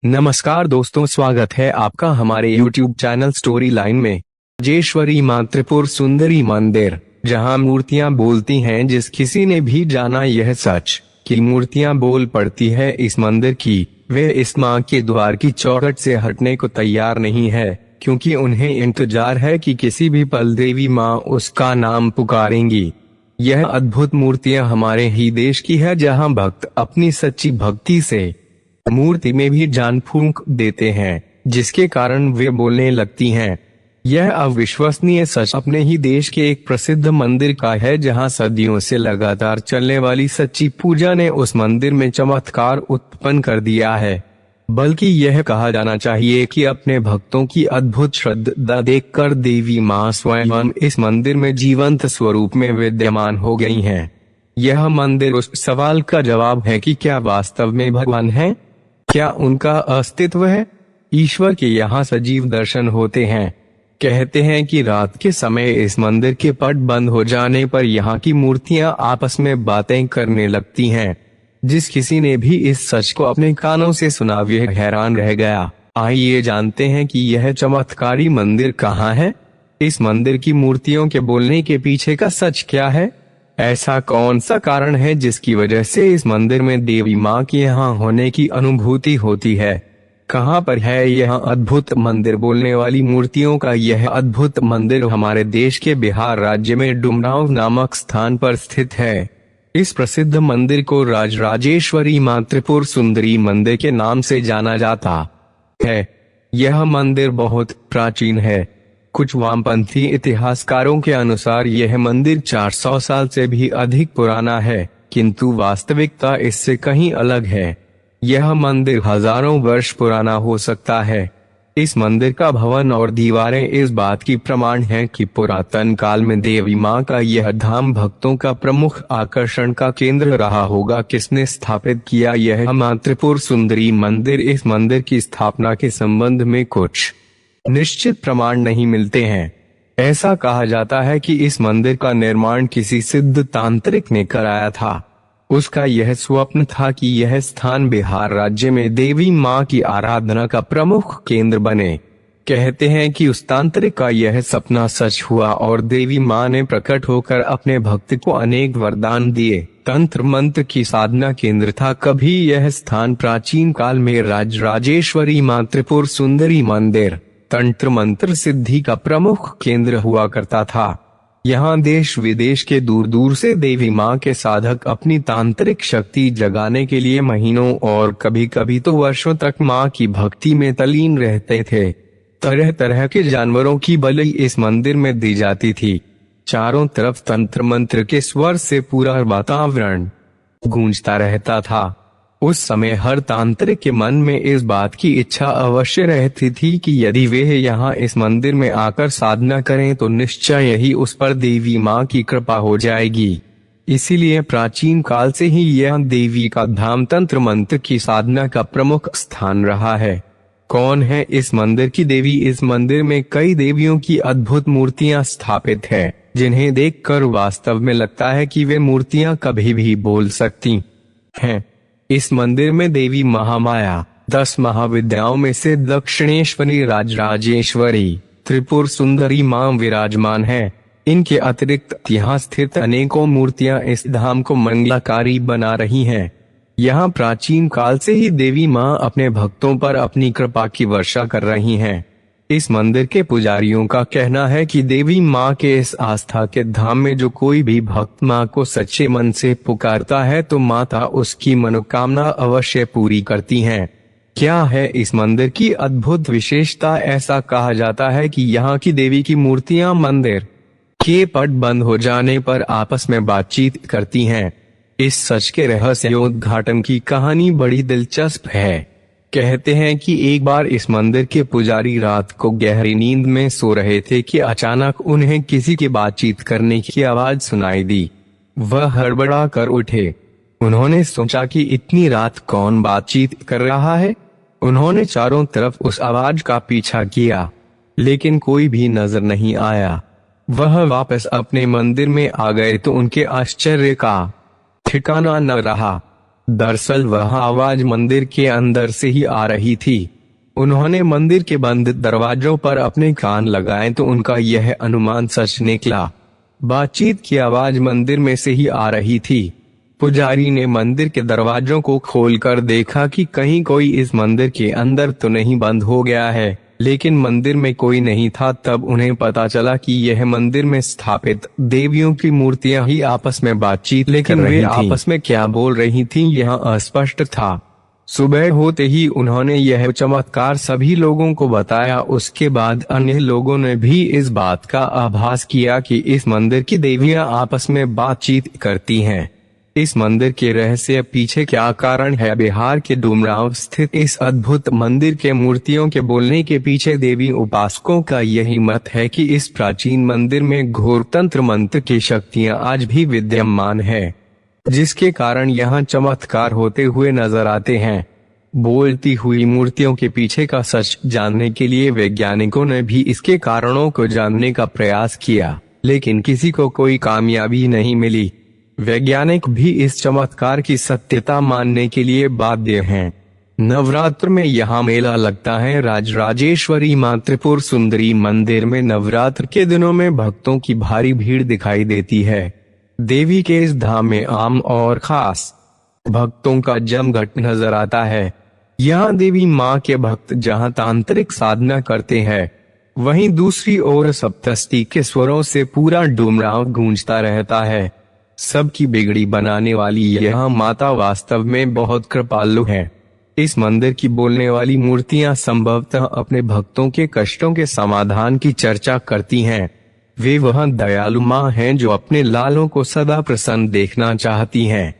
नमस्कार दोस्तों, स्वागत है आपका हमारे YouTube चैनल स्टोरी लाइन में। राजेश्वरी मां त्रिपुर सुंदरी मंदिर, जहां मूर्तियां बोलती हैं। जिस किसी ने भी जाना यह सच कि मूर्तियां बोल पड़ती है इस मंदिर की, वे इस मां के द्वार की चौखट से हटने को तैयार नहीं है, क्योंकि उन्हें इंतजार है कि किसी भी पल देवी मां उसका नाम पुकारेंगी। यह अद्भुत मूर्तियां हमारे ही देश की है, जहां भक्त अपनी सच्ची भक्ति से मूर्ति में भी जान फूंक देते हैं, जिसके कारण वे बोलने लगती हैं। यह अविश्वसनीय सच अपने ही देश के एक प्रसिद्ध मंदिर का है, जहां सदियों से लगातार चलने वाली सच्ची पूजा ने उस मंदिर में चमत्कार उत्पन्न कर दिया है। बल्कि यह कहा जाना चाहिए कि अपने भक्तों की अद्भुत श्रद्धा देखकर देवी मां स्वयं इस मंदिर में जीवंत स्वरूप में विद्यमान हो गई हैं। यह मंदिर उस सवाल का जवाब है कि क्या वास्तव में भगवान है, क्या उनका अस्तित्व है। ईश्वर के यहाँ सजीव दर्शन होते हैं। कहते हैं कि रात के समय इस मंदिर के पट बंद हो जाने पर यहाँ की मूर्तियां आपस में बातें करने लगती हैं। जिस किसी ने भी इस सच को अपने कानों से सुना वह हैरान रह गया। आइए जानते हैं कि यह चमत्कारी मंदिर कहाँ है। इस मंदिर की मूर्तियों के बोलने के पीछे का सच क्या है। ऐसा कौन सा कारण है जिसकी वजह से इस मंदिर में देवी मां के यहाँ होने की अनुभूति होती है। कहाँ पर है यह अद्भुत मंदिर। बोलने वाली मूर्तियों का यह अद्भुत मंदिर हमारे देश के बिहार राज्य में डुमरांव नामक स्थान पर स्थित है। इस प्रसिद्ध मंदिर को राजेश्वरी मां त्रिपुर सुंदरी मंदिर के नाम से जाना जाता है। यह मंदिर बहुत प्राचीन है। कुछ वामपंथी इतिहासकारों के अनुसार यह मंदिर 400 साल से भी अधिक पुराना है, किंतु वास्तविकता इससे कहीं अलग है। यह मंदिर हजारों वर्ष पुराना हो सकता है। इस मंदिर का भवन और दीवारें इस बात की प्रमाण हैं कि पुरातन काल में देवी मां का यह धाम भक्तों का प्रमुख आकर्षण का केंद्र रहा होगा। किसने स्थापित किया यह मां त्रिपुर सुंदरी मंदिर। इस मंदिर की स्थापना के संबंध में कुछ निश्चित प्रमाण नहीं मिलते हैं। ऐसा कहा जाता है कि इस मंदिर का निर्माण किसी सिद्ध तांत्रिक ने कराया था। उसका यह स्वप्न था कि यह स्थान बिहार राज्य में देवी मां की आराधना का प्रमुख केंद्र बने। कहते हैं कि उस तांत्रिक का यह सपना सच हुआ और देवी मां ने प्रकट होकर अपने भक्त को अनेक वरदान दिए। तंत्र मंत्र की साधना केंद्र था कभी यह स्थान। प्राचीन काल में राजेश्वरी मां त्रिपुर सुंदरी मंदिर तंत्र मंत्र सिद्धि का प्रमुख केंद्र हुआ करता था। यहाँ देश विदेश के दूर दूर से देवी मां के साधक अपनी तांत्रिक शक्ति जगाने के लिए महीनों और कभी कभी तो वर्षों तक मां की भक्ति में तल्लीन रहते थे। तरह तरह के जानवरों की बलि इस मंदिर में दी जाती थी। चारों तरफ तंत्र मंत्र के स्वर से पूरा वातावरण गूंजता रहता था। उस समय हर तांत्रिक के मन में इस बात की इच्छा अवश्य रहती थी कि यदि वे यहाँ इस मंदिर में आकर साधना करें तो निश्चय ही उस पर देवी मां की कृपा हो जाएगी। इसीलिए प्राचीन काल से ही यह देवी का धाम तंत्र मंत्र की साधना का प्रमुख स्थान रहा है। कौन है इस मंदिर की देवी। इस मंदिर में कई देवियों की अद्भुत मूर्तियां स्थापित है, जिन्हें देखकर वास्तव में लगता है कि वे मूर्तियां कभी भी बोल सकती हैं। इस मंदिर में देवी महामाया 10 महाविद्याओं में से दक्षिणेश्वरी राजेश्वरी त्रिपुर सुंदरी मां विराजमान है। इनके अतिरिक्त यहाँ स्थित अनेकों मूर्तियां इस धाम को मंगलाकारी बना रही हैं। यहाँ प्राचीन काल से ही देवी मां अपने भक्तों पर अपनी कृपा की वर्षा कर रही हैं। इस मंदिर के पुजारियों का कहना है कि देवी मां के इस आस्था के धाम में जो कोई भी भक्त मां को सच्चे मन से पुकारता है तो माता उसकी मनोकामना अवश्य पूरी करती हैं। क्या है इस मंदिर की अद्भुत विशेषता। ऐसा कहा जाता है कि यहाँ की देवी की मूर्तियां मंदिर के पट बंद हो जाने पर आपस में बातचीत करती हैं। इस सच के रहस्योद्घाटन की कहानी बड़ी दिलचस्प है। कहते हैं कि एक बार इस मंदिर के पुजारी रात को गहरी नींद में सो रहे थे कि अचानक उन्हें किसी के बातचीत करने की आवाज सुनाई दी। वह हड़बड़ा कर उठे। उन्होंने सोचा कि इतनी रात कौन बातचीत कर रहा है। उन्होंने चारों तरफ उस आवाज का पीछा किया, लेकिन कोई भी नजर नहीं आया। वह वापस अपने मंदिर में आ गए तो उनके आश्चर्य का ठिकाना न रहा। दरअसल वह आवाज मंदिर के अंदर से ही आ रही थी। उन्होंने मंदिर के बंद दरवाजों पर अपने कान लगाए तो उनका यह अनुमान सच निकला। बातचीत की आवाज मंदिर में से ही आ रही थी। पुजारी ने मंदिर के दरवाजों को खोलकर देखा कि कहीं कोई इस मंदिर के अंदर तो नहीं बंद हो गया है, लेकिन मंदिर में कोई नहीं था। तब उन्हें पता चला कि यह मंदिर में स्थापित देवियों की मूर्तियां ही आपस में बातचीत लेकिन वे आपस में क्या बोल रही थीं यह अस्पष्ट था। सुबह होते ही उन्होंने यह चमत्कार सभी लोगों को बताया। उसके बाद अन्य लोगों ने भी इस बात का आभास किया कि इस मंदिर की देवियां आपस में बातचीत करती हैं। इस मंदिर के रहस्य पीछे क्या कारण है? बिहार के डुमरांव स्थित इस अद्भुत मंदिर के मूर्तियों के बोलने के पीछे देवी उपासकों का यही मत है कि इस प्राचीन मंदिर में घोर तंत्र मंत्र की शक्तियां आज भी विद्यमान है, जिसके कारण यहाँ चमत्कार होते हुए नजर आते हैं। बोलती हुई मूर्तियों के पीछे का सच जानने के लिए वैज्ञानिकों ने भी इसके कारणों को जानने का प्रयास किया, लेकिन किसी को कोई कामयाबी नहीं मिली। वैज्ञानिक भी इस चमत्कार की सत्यता मानने के लिए बाध्य हैं। नवरात्र में यहाँ मेला लगता है। राजराजेश्वरी मां त्रिपुर सुंदरी मंदिर में नवरात्र के दिनों में भक्तों की भारी भीड़ दिखाई देती है। देवी के इस धाम में आम और खास भक्तों का जमघट नजर आता है। यहाँ देवी माँ के भक्त जहाँ तांत्रिक साधना करते हैं, वहीं दूसरी ओर सप्तशती के स्वरों से पूरा डुमरांव गूंजता रहता है। सबकी बिगड़ी बनाने वाली यह माता वास्तव में बहुत कृपालु है। इस मंदिर की बोलने वाली मूर्तियां संभवतः अपने भक्तों के कष्टों के समाधान की चर्चा करती हैं। वे वह दयालु मां हैं जो अपने लालों को सदा प्रसन्न देखना चाहती हैं।